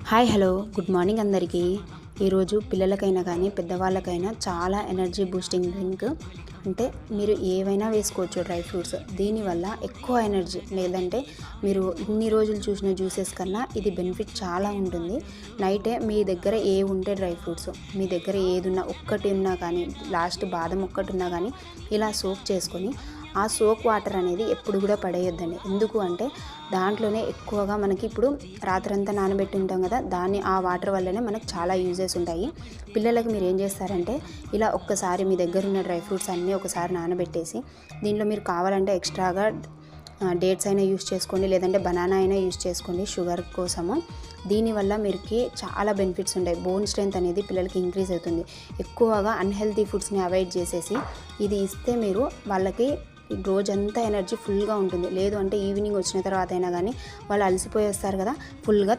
Hi hello good morning అందరికీ. ఈరోజు పిల్లలకైనా కానీ పెద్దవాళ్ళకైనా చాలా ఎనర్జీ బూస్టింగ్ డ్రింక్. అంటే మీరు ఏవైనా వేసుకోవచ్చు డ్రై ఫ్రూట్స్. దీనివల్ల ఎక్కువ ఎనర్జీ, లేదంటే మీరు ఇన్ని రోజులు చూసిన జ్యూసెస్ కన్నా ఇది బెనిఫిట్ చాలా ఉంటుంది. నైటే మీ దగ్గర ఏ ఉంటే డ్రై ఫ్రూట్స్, మీ దగ్గర ఏది ఉన్నా ఒక్కటి ఉన్నా కానీ, లాస్ట్ బాదం ఒక్కటి ఉన్నా కానీ ఇలా సోక్ చేసుకొని ఆ సోక్ వాటర్ అనేది ఎప్పుడు కూడా పడేయొద్దండి. ఎందుకు అంటే దాంట్లోనే ఎక్కువగా మనకి ఇప్పుడు రాత్రంతా నానబెట్టి ఉంటాం కదా, ఆ వాటర్ వల్లనే మనకు చాలా యూజెస్ ఉంటాయి. పిల్లలకి మీరు ఏం చేస్తారంటే ఇలా ఒక్కసారి మీ దగ్గర ఉన్న డ్రై ఫ్రూట్స్ అన్నీ ఒకసారి నానబెట్టేసి దీంట్లో మీరు కావాలంటే ఎక్స్ట్రాగా డేట్స్ అయినా యూస్ చేసుకోండి, లేదంటే బనానా అయినా యూస్ చేసుకోండి షుగర్ కోసము. దీనివల్ల మీకు చాలా బెనిఫిట్స్ ఉంటాయి. బోన్ స్ట్రెంత్ అనేది పిల్లలకి ఇంక్రీజ్ అవుతుంది. ఎక్కువగా అన్హెల్తీ ఫుడ్స్ని అవాయిడ్ చేసేసి ఇది ఇస్తే మీరు వాళ్ళకి రోజంతా ఎనర్జీ ఫుల్గా ఉంటుంది. లేదు అంటే ఈవినింగ్ వచ్చిన తర్వాత అయినా కానీ వాళ్ళు అలసిపోయి వస్తారు కదా, ఫుల్గా